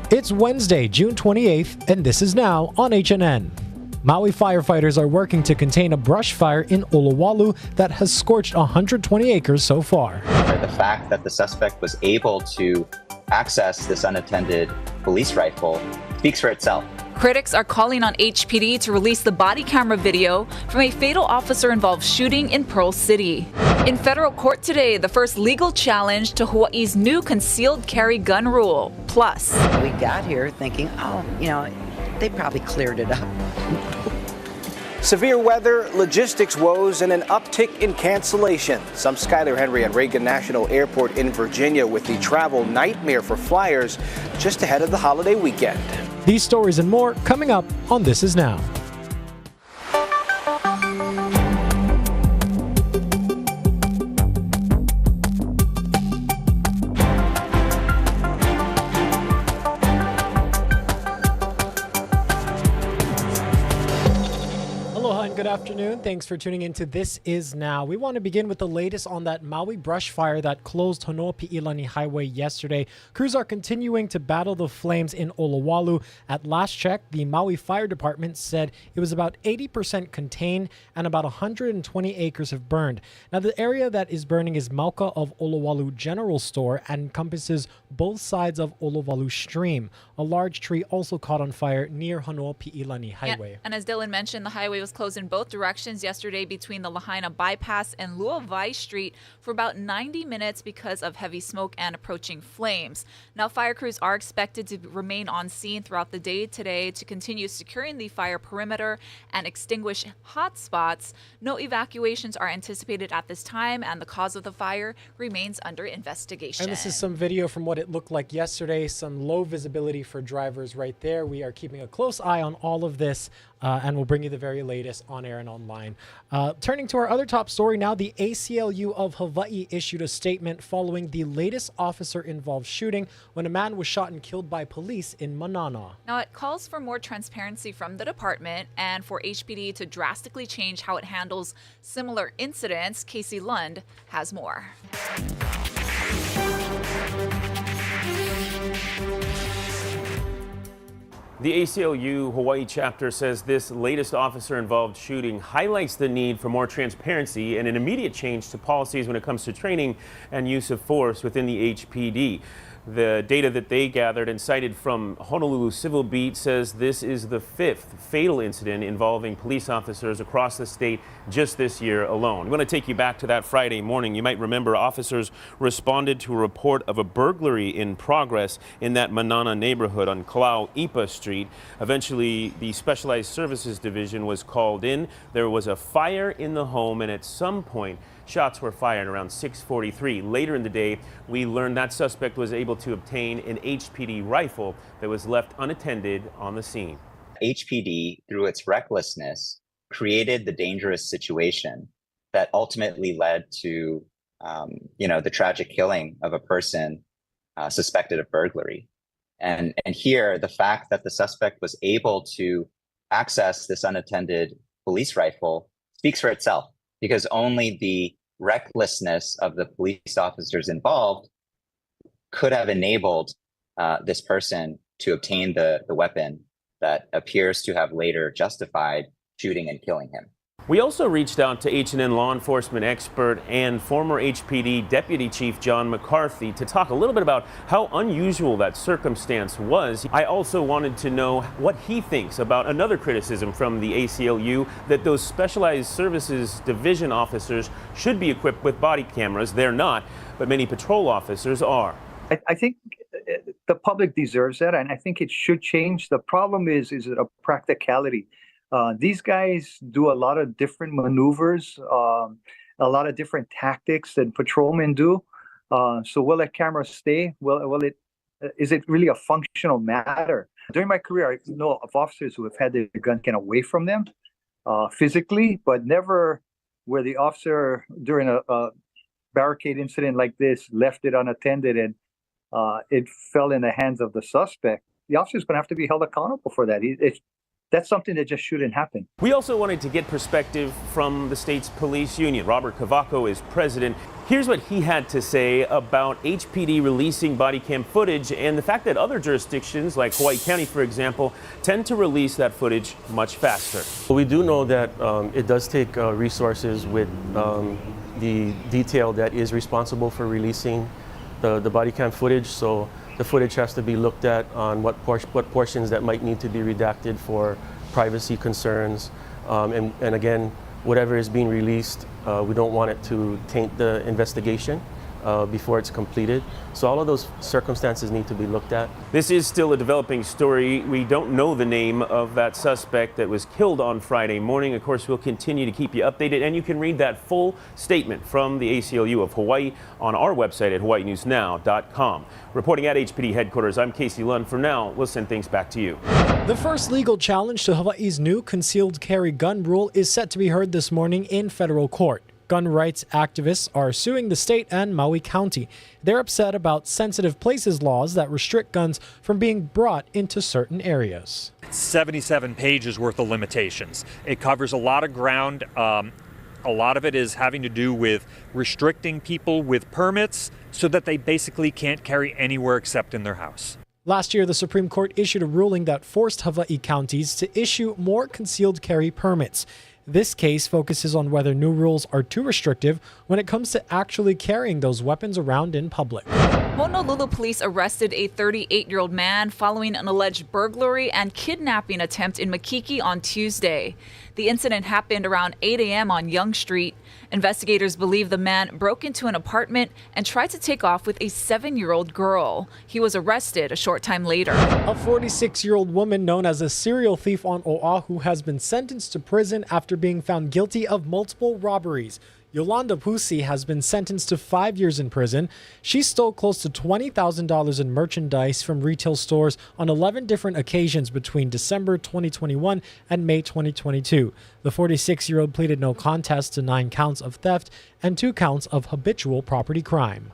It's Wednesday, June 28th, and this is now on HNN. Maui firefighters are working to contain a brush fire in Olowalu that has scorched 120 acres so far. The fact that the suspect was able to access this unattended police rifle speaks for itself. Critics are calling on HPD to release the body camera video from a fatal officer-involved shooting in Pearl City. In federal court today, the first legal challenge to Hawaii's new concealed carry gun rule. Plus, we got here thinking, they probably cleared it up. Severe weather, logistics woes, and an uptick in cancellation. Some Schuyler Henry and Reagan National Airport in Virginia with the travel nightmare for flyers just ahead of the holiday weekend. These stories and more coming up on This Is Now. Good afternoon. Thanks for tuning in to This Is Now. We want to begin with the latest on that Maui brush fire that closed Honopi'ilani Highway yesterday. Crews are continuing to battle the flames in Olowalu. At last check, the Maui Fire Department said it was about 80% contained and about 120 acres have burned. Now, the area that is burning is Mauka of Olowalu General Store and encompasses both sides of Olowalu Stream. A large tree also caught on fire near Honopi'ilani Highway. Yeah, and as Dylan mentioned, the highway was closed in both directions yesterday between the Lahaina Bypass and Luavai Street for about 90 minutes because of heavy smoke and approaching flames. Now, fire crews are expected to remain on scene throughout the day today to continue securing the fire perimeter and extinguish hot spots. No evacuations are anticipated at this time, and the cause of the fire remains under investigation. And this is some video from what it looked like yesterday. Some low visibility for drivers right there. We are keeping a close eye on all of this, and we'll bring you the very latest on air and online. Turning to our other top story now, the ACLU of Hawaii issued a statement following the latest officer-involved shooting when a man was shot and killed by police in Manana. Now, it calls for more transparency from the department and for HPD to drastically change how it handles similar incidents. Casey Lund has more. The ACLU Hawaii chapter says this latest officer-involved shooting highlights the need for more transparency and an immediate change to policies when it comes to training and use of force within the HPD. The data that they gathered and cited from Honolulu Civil Beat says this is the 5th fatal incident involving police officers across the state just this year alone. I'm going to take you back to that Friday morning. You might remember officers responded to a report of a burglary in progress in that Manana neighborhood on Kalauipa Street. Eventually, the Specialized Services Division was called in. There was a fire in the home, and at some point, shots were fired around 6:43. Later in the day, we learned that suspect was able to obtain an HPD rifle that was left unattended on the scene. HPD, through its recklessness, created the dangerous situation that ultimately led to, the tragic killing of a person suspected of burglary. And here, the fact that the suspect was able to access this unattended police rifle speaks for itself, because only the recklessness of the police officers involved could have enabled this person to obtain the weapon that appears to have later justified shooting and killing him. We also reached out to HNN law enforcement expert and former HPD Deputy Chief John McCarthy to talk a little bit about how unusual that circumstance was. I also wanted to know what he thinks about another criticism from the ACLU, that those Specialized Services Division officers should be equipped with body cameras. They're not, but many patrol officers are. I think the public deserves that, and I think it should change. The problem is it a practicality? These guys do a lot of different maneuvers, a lot of different tactics than patrolmen do. So will that camera stay? Is it really a functional matter? During my career, I know of officers who have had their gun taken away from them physically, but never where the officer during a barricade incident like this left it unattended and it fell in the hands of the suspect. The officer's going to have to be held accountable for that. That's something that just shouldn't happen. We also wanted to get perspective from the state's police union. Robert Cavaco is president. Here's what he had to say about HPD releasing body cam footage and the fact that other jurisdictions, like Hawaii County, for example, tend to release that footage much faster. We do know that it does take resources with the detail that is responsible for releasing the body cam footage. So the footage has to be looked at on what portions that might need to be redacted for privacy concerns. And again, whatever is being released, we don't want it to taint the investigation before it's completed. So all of those circumstances need to be looked at. This is still a developing story. We don't know the name of that suspect that was killed on Friday morning. Of course, we'll continue to keep you updated, and you can read that full statement from the ACLU of Hawaii on our website at hawaiinewsnow.com. Reporting at HPD headquarters, I'm Casey Lund. For now, we'll send things back to you. The first legal challenge to Hawaii's new concealed carry gun rule is set to be heard this morning in federal court. Gun rights activists are suing the state and Maui County. They're upset about sensitive places laws that restrict guns from being brought into certain areas. 77 pages worth of limitations. It covers a lot of ground. A lot of it is having to do with restricting people with permits so that they basically can't carry anywhere except in their house. Last year, the Supreme Court issued a ruling that forced Hawaii counties to issue more concealed carry permits. This case focuses on whether new rules are too restrictive when it comes to actually carrying those weapons around in public. Honolulu police arrested a 38-year-old man following an alleged burglary and kidnapping attempt in Makiki on Tuesday. The incident happened around 8 a.m. on Yonge Street. Investigators believe the man broke into an apartment and tried to take off with a 7-year-old girl. He was arrested a short time later. A 46-year-old woman known as a serial thief on Oahu has been sentenced to prison after being found guilty of multiple robberies. Yolanda Pusi has been sentenced to 5 years in prison. She stole close to $20,000 in merchandise from retail stores on 11 different occasions between December 2021 and May 2022. The 46-year-old pleaded no contest to 9 counts of theft and 2 counts of habitual property crime.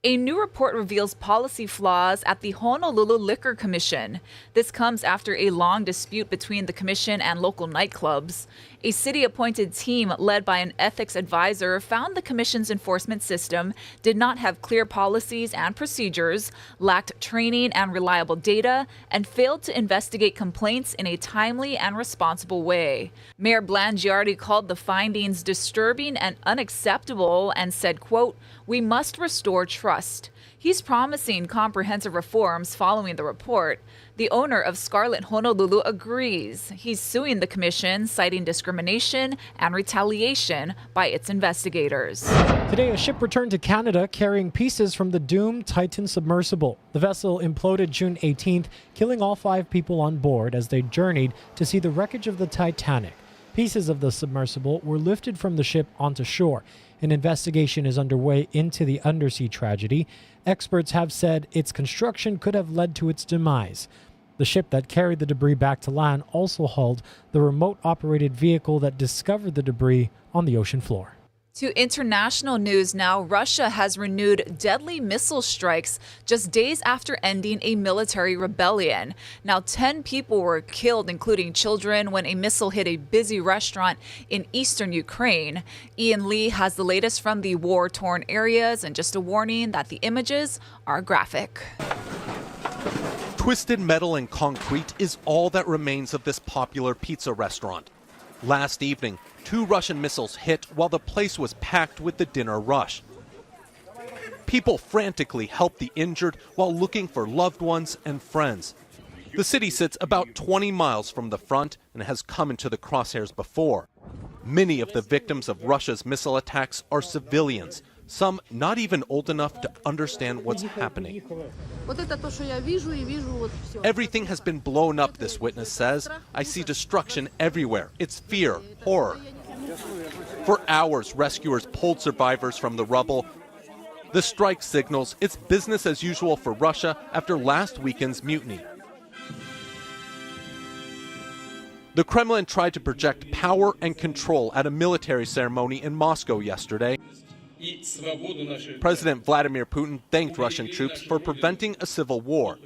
A new report reveals policy flaws at the Honolulu Liquor Commission. This comes after a long dispute between the commission and local nightclubs. A city-appointed team led by an ethics advisor found the commission's enforcement system did not have clear policies and procedures, lacked training and reliable data, and failed to investigate complaints in a timely and responsible way. Mayor Blangiardi called the findings disturbing and unacceptable and said, quote, "We must restore trust." He's promising comprehensive reforms following the report. The owner of Scarlet Honolulu agrees. He's suing the commission, citing discrimination and retaliation by its investigators. Today, a ship returned to Canada carrying pieces from the doomed Titan submersible. The vessel imploded June 18th, killing all 5 people on board as they journeyed to see the wreckage of the Titanic. Pieces of the submersible were lifted from the ship onto shore. An investigation is underway into the undersea tragedy. Experts have said its construction could have led to its demise. The ship that carried the debris back to land also hauled the remote-operated vehicle that discovered the debris on the ocean floor. To international news now, Russia has renewed deadly missile strikes just days after ending a military rebellion. Now, 10 people were killed, including children, when a missile hit a busy restaurant in eastern Ukraine. Ian Lee has the latest from the war-torn areas, and just a warning that the images are graphic. Twisted metal and concrete is all that remains of this popular pizza restaurant. Last evening, 2 Russian missiles hit while the place was packed with the dinner rush. People frantically helped the injured while looking for loved ones and friends. The city sits about 20 miles from the front and has come into the crosshairs before. Many of the victims of Russia's missile attacks are civilians, some not even old enough to understand what's happening. Everything has been blown up, this witness says. I see destruction everywhere. It's fear, horror. For hours, rescuers pulled survivors from the rubble. The strike signals it's business as usual for Russia after last weekend's mutiny. The Kremlin tried to project power and control at a military ceremony in Moscow yesterday. President Vladimir Putin thanked Russian troops for preventing a civil war.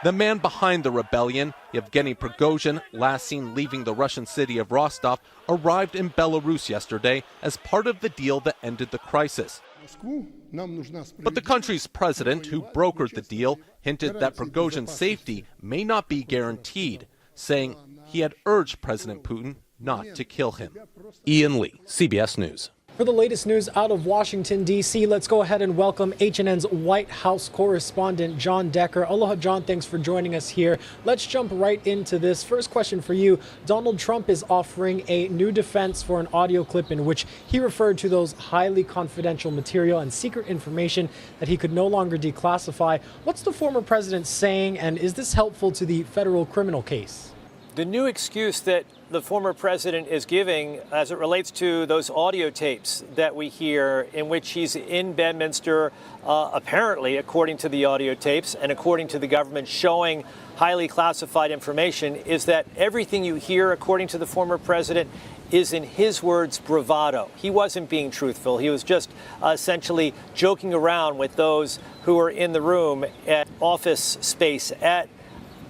The man behind the rebellion, Yevgeny Prigozhin, last seen leaving the Russian city of Rostov, arrived in Belarus yesterday as part of the deal that ended the crisis. But the country's president, who brokered the deal, hinted that Prigozhin's safety may not be guaranteed, saying he had urged President Putin not to kill him. Ian Lee, CBS News. For the latest news out of Washington, D.C., let's go ahead and welcome HNN's White House correspondent, John Decker. Aloha, John. Thanks for joining us here. Let's jump right into this. First question for you. Donald Trump is offering a new defense for an audio clip in which he referred to those highly confidential material and secret information that he could no longer declassify. What's the former president saying, and is this helpful to the federal criminal case? The new excuse that the former president is giving as it relates to those audio tapes that we hear in which he's in Bedminster, apparently, according to the audio tapes and according to the government, showing highly classified information, is that everything you hear, according to the former president, is, in his words, bravado. He wasn't being truthful. He was just essentially joking around with those who were in the room at office space at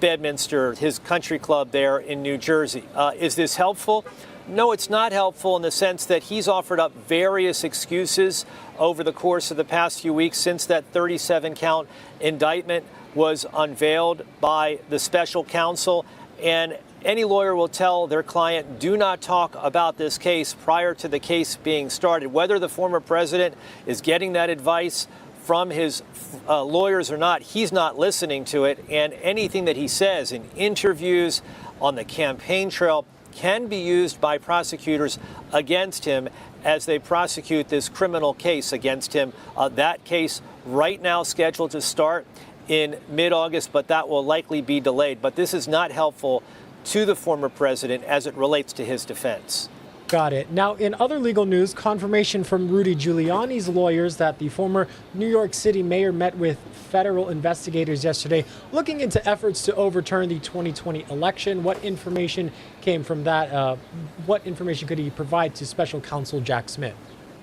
Bedminster, his country club there in New Jersey. Is this helpful? No, it's not helpful in the sense that he's offered up various excuses over the course of the past few weeks since that 37-count indictment was unveiled by the special counsel. And any lawyer will tell their client, do not talk about this case prior to the case being started. Whether the former president is getting that advice from his lawyers or not, he's not listening to it. And anything that he says in interviews, on the campaign trail, can be used by prosecutors against him as they prosecute this criminal case against him. That case right now scheduled to start in mid-August, but that will likely be delayed. But this is not helpful to the former president as it relates to his defense. Got it. Now, in other legal news, confirmation from Rudy Giuliani's lawyers that the former New York City mayor met with federal investigators yesterday looking into efforts to overturn the 2020 election. What information came from that? What information could he provide to special counsel Jack Smith?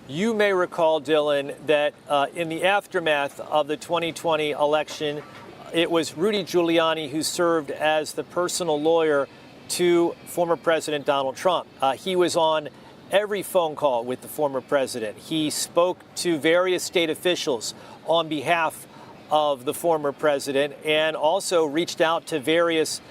You may recall, Dylan, that in the aftermath of the 2020 election, it was Rudy Giuliani who served as the personal lawyer to former President Donald Trump. He was on every phone call with the former president. He spoke to various state officials on behalf of the former president and also reached out to various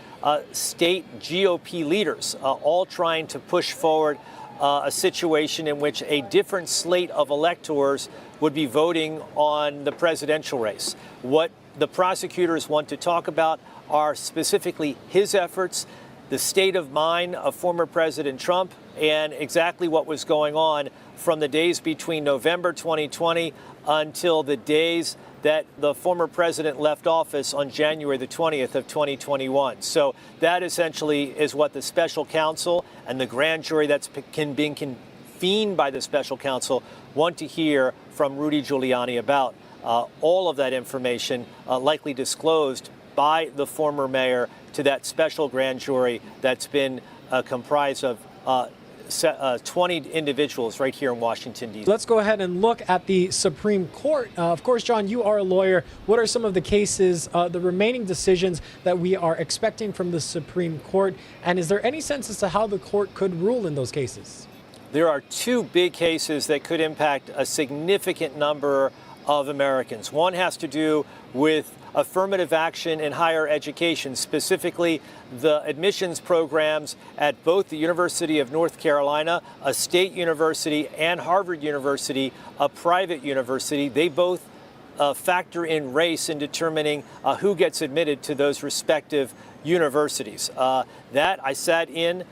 state GOP leaders, all trying to push forward a situation in which a different slate of electors would be voting on the presidential race. What the prosecutors want to talk about are specifically his efforts, the state of mind of former President Trump, and exactly what was going on from the days between November 2020 until the days that the former president left office on January the 20th of 2021. So that essentially is what the special counsel and the grand jury that's being convened by the special counsel want to hear from Rudy Giuliani about. All of that information likely disclosed by the former mayor to that special grand jury that's been comprised of 20 individuals right here in Washington, D.C. Let's go ahead and look at the Supreme Court. Of course, John, you are a lawyer. What are some of the cases, the remaining decisions that we are expecting from the Supreme Court? And is there any sense as to how the court could rule in those cases? There are two big cases that could impact a significant number of Americans. One has to do with affirmative action in higher education, specifically the admissions programs at both the University of North Carolina, a state university, and Harvard University, a private university. They both factor in race in determining who gets admitted to those respective universities. That I sat in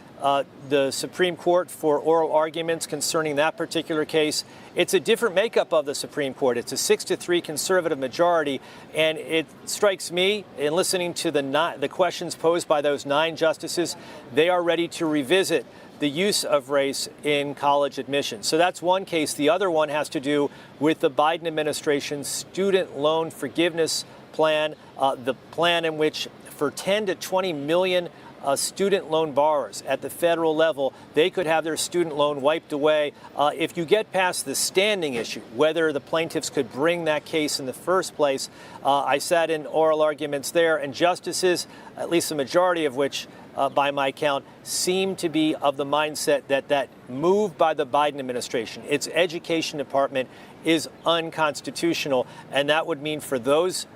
the Supreme Court for oral arguments concerning that particular case. It's a different makeup of the Supreme Court. It's a 6-3 conservative majority, and it strikes me, in listening to the questions posed by those 9 justices, they are ready to revisit the use of race in college admissions. So that's one case. The other one has to do with the Biden administration's student loan forgiveness plan, the plan in which for 10 to 20 million student loan borrowers at the federal level. They could have their student loan wiped away. If you get past the standing issue, whether the plaintiffs could bring that case in the first place, I sat in oral arguments there, and justices, at least the majority of which, by my count, seem to be of the mindset that that move by the Biden administration, its education department, is unconstitutional. And that would mean for those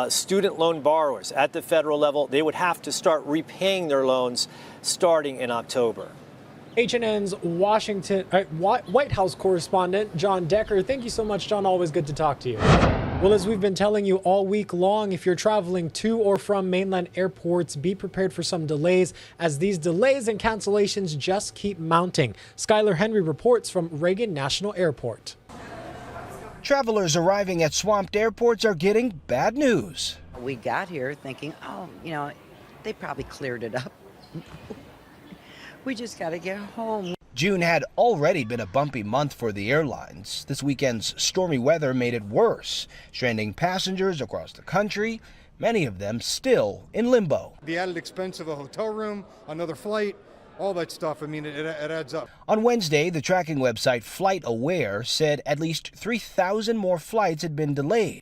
student loan borrowers at the federal level, they would have to start repaying their loans starting in October. HNN's White House correspondent, John Decker. Thank you so much, John. Always good to talk to you. Well, as we've been telling you all week long, if you're traveling to or from mainland airports, be prepared for some delays, as these delays and cancellations just keep mounting. Skylar Henry reports from Reagan National Airport. Travelers arriving at swamped airports are getting bad news. We got here thinking, oh, they probably cleared it up. We just got to get home. June had already been a bumpy month for the airlines. This weekend's stormy weather made it worse, stranding passengers across the country, many of them still in limbo. The added expense of a hotel room, another flight, all that stuff, it adds up. On Wednesday, the tracking website FlightAware said at least 3,000 more flights had been delayed.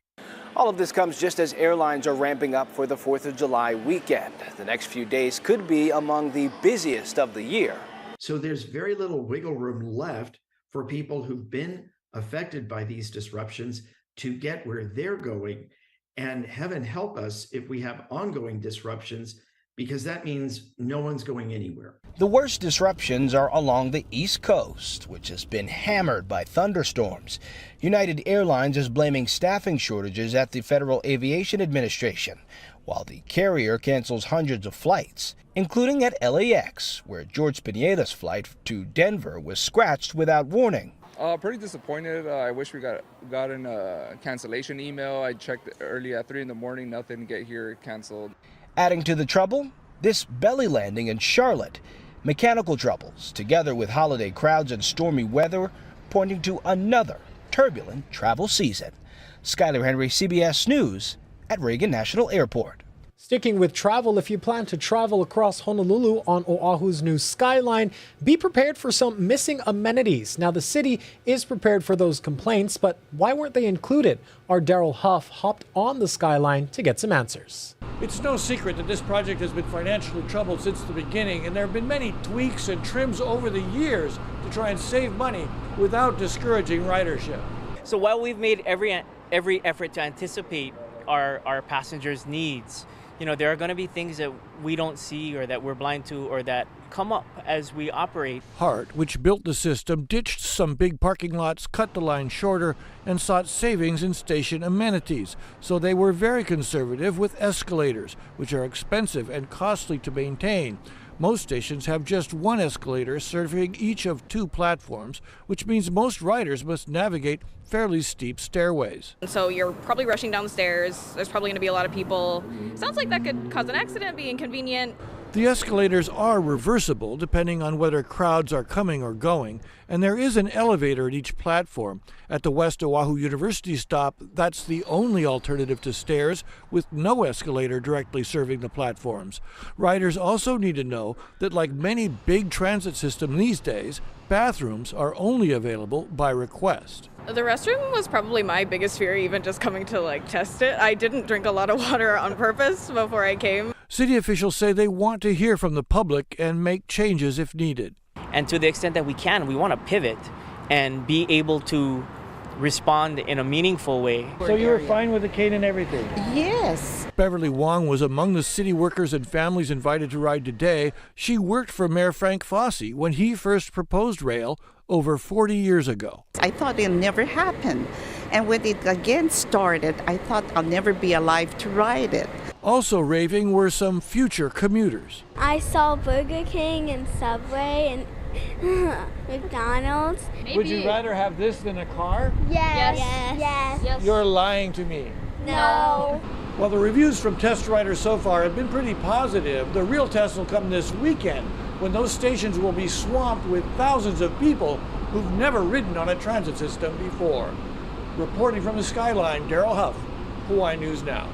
All of this comes just as airlines are ramping up for the 4th of July weekend. The next few days could be among the busiest of the year. So there's very little wiggle room left for people who've been affected by these disruptions to get where they're going. And heaven help us if we have ongoing disruptions, because that means no one's going anywhere. The worst disruptions are along the East Coast, which has been hammered by thunderstorms. United Airlines is blaming staffing shortages at the Federal Aviation Administration, while the carrier cancels hundreds of flights, including at LAX, where George Pineda's flight to Denver was scratched without warning. Pretty disappointed. I wish we gotten a cancellation email. I checked early at 3 in the morning, nothing get here canceled. Adding to the trouble, this belly landing in Charlotte. Mechanical troubles, together with holiday crowds and stormy weather, pointing to another turbulent travel season. Skylar Henry, CBS News at Reagan National Airport. Sticking with travel, if you plan to travel across Honolulu on Oahu's new Skyline, be prepared for some missing amenities. Now, the city is prepared for those complaints, but why weren't they included? Our Daryl Huff hopped on the Skyline to get some answers. It's no secret that this project has been financially troubled since the beginning, and there have been many tweaks and trims over the years to try and save money without discouraging ridership. So while we've made every effort to anticipate our passengers' needs, there are going to be things that we don't see or that we're blind to or that come up as we operate. Hart, which built the system, ditched some big parking lots, cut the line shorter, and sought savings in station amenities. So they were very conservative with escalators, which are expensive and costly to maintain. Most stations have just one escalator serving each of 2 platforms, which means most riders must navigate fairly steep stairways. So you're probably rushing down the stairs. There's probably going to be a lot of people. Sounds like that could cause an accident, be inconvenient. The escalators are reversible depending on whether crowds are coming or going, and there is an elevator at each platform. At the West Oahu University stop, that's the only alternative to stairs, with no escalator directly serving the platforms. Riders also need to know that, like many big transit systems these days, bathrooms are only available by request. The restroom was probably my biggest fear, even just coming to test it. I didn't drink a lot of water on purpose before I came. City officials say they want to hear from the public and make changes if needed. And to the extent that we can, we want to pivot and be able to respond in a meaningful way. So you were fine with the cane and everything? Yes. Beverly Wong was among the city workers and families invited to ride today. She worked for Mayor Frank Fossey when he first proposed rail over 40 years ago. I thought it'd never happen. And when it again started, I thought I'll never be alive to ride it. Also raving were some future commuters. I saw Burger King and Subway and McDonald's. Maybe. Would you rather have this than a car? Yes. Yes. You're lying to me. No. Well, the reviews from test riders so far have been pretty positive. The real test will come this weekend, when those stations will be swamped with thousands of people who've never ridden on a transit system before. Reporting from the Skyline, Daryl Huff, Hawaii News Now.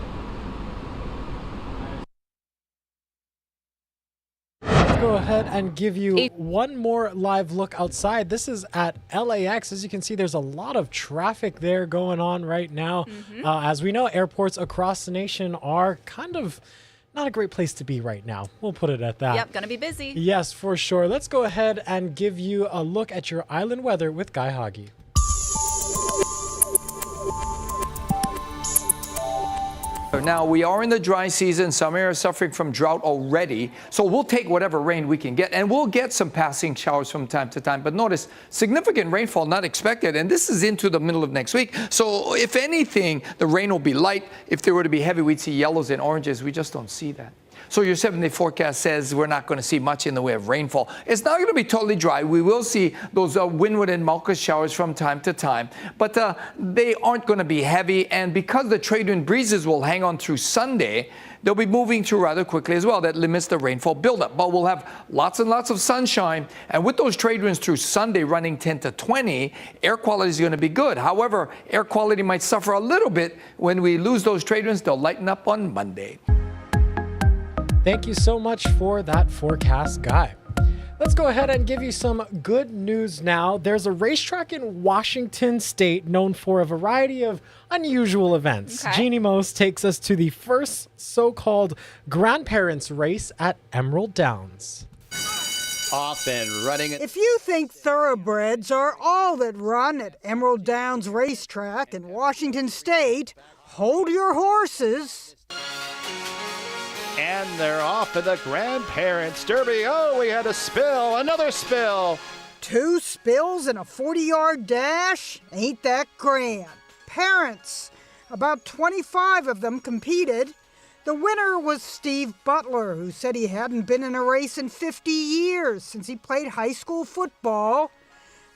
go ahead and give you one more live look outside. This is at LAX. As you can see, there's a lot of traffic there going on right now. As we know, airports across the nation are kind of not a great place to be right now. We'll put it at that. Yep, gonna be busy. Yes, for sure. Let's go ahead and give you a look at your island weather with Guy Hagi. Now, we are in the dry season. Some areas are suffering from drought already. So we'll take whatever rain we can get. And we'll get some passing showers from time to time. But notice, significant rainfall not expected. And this is into the middle of next week. So if anything, the rain will be light. If there were to be heavy, we'd see yellows and oranges. We just don't see that. So your 7-day forecast says we're not going to see much in the way of rainfall. It's not going to be totally dry. We will see those windward and Malkus showers from time to time, but they aren't going to be heavy. And because the trade wind breezes will hang on through Sunday, they'll be moving through rather quickly as well. That limits the rainfall buildup. But we'll have lots and lots of sunshine. And with those trade winds through Sunday running 10 to 20, air quality is going to be good. However, air quality might suffer a little bit when we lose those trade winds. They'll lighten up on Monday. Thank you so much for that forecast, Guy. Let's go ahead and give you some good news now. There's a racetrack in Washington State known for a variety of unusual events. Jeannie Mose takes us to the first so-called grandparents race at Emerald Downs. Off and running. If you think thoroughbreds are all that run at Emerald Downs Racetrack in Washington State, hold your horses. And they're off in the Grandparents Derby. Oh, we had a spill, another spill. 2 spills in a 40-yard dash? Ain't that grand. Parents, about 25 of them competed. The winner was Steve Butler, who said he hadn't been in a race in 50 years since he played high school football.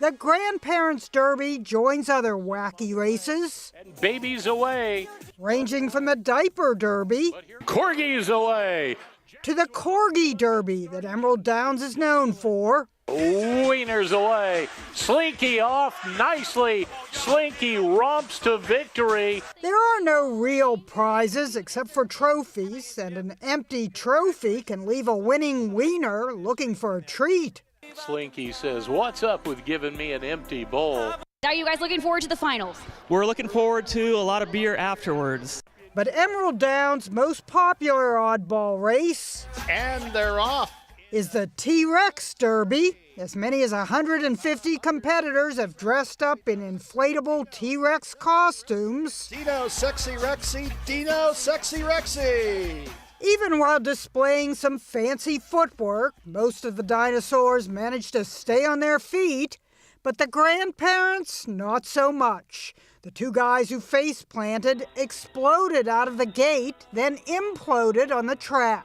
The Grandparents Derby joins other wacky races. And babies away. Ranging from the Diaper Derby. Corgis away. To the Corgi Derby that Emerald Downs is known for. Wieners away. Slinky off nicely. Slinky romps to victory. There are no real prizes except for trophies, and an empty trophy can leave a winning wiener looking for a treat. Slinky says, "What's up with giving me an empty bowl?" Are you guys looking forward to the finals? We're looking forward to a lot of beer afterwards. But Emerald Downs' most popular oddball race, and they're off, is the T-Rex Derby. As many as 150 competitors have dressed up in inflatable T-Rex costumes. Dino Sexy Rexy, Dino Sexy Rexy. Even while displaying some fancy footwork, most of the dinosaurs managed to stay on their feet, but the grandparents, not so much. The 2 guys who face planted exploded out of the gate, then imploded on the track.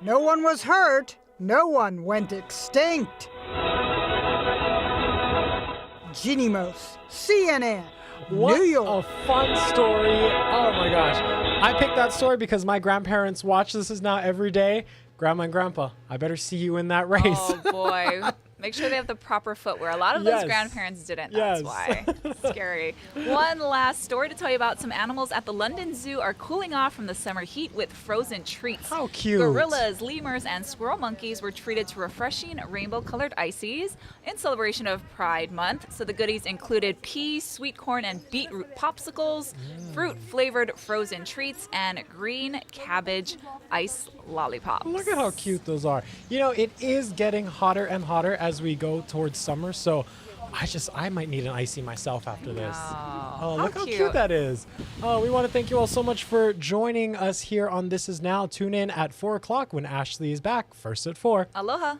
No one was hurt. No one went extinct. Jeannie Mose, CNN. What New York. a fun story. Oh my gosh. I picked that story because my grandparents watch This Is Now every day. Grandma and Grandpa, I better see you in that race. Oh boy. Make sure they have the proper footwear. A lot of those grandparents didn't. That's why. Scary. One last story to tell you about. Some animals at the London Zoo are cooling off from the summer heat with frozen treats. How cute. Gorillas, lemurs, and squirrel monkeys were treated to refreshing rainbow-colored ices in celebration of Pride Month. So the goodies included pea, sweet corn, and beetroot popsicles, fruit-flavored frozen treats, and green cabbage ice lollipops. Look at how cute those are. You know, it is getting hotter and hotter as we go towards summer, so I might need an icy myself after this. Oh, look how cute that is. Oh, we want to thank you all so much for joining us here on This Is Now. Tune in at 4 o'clock when Ashley is back, first at 4. Aloha.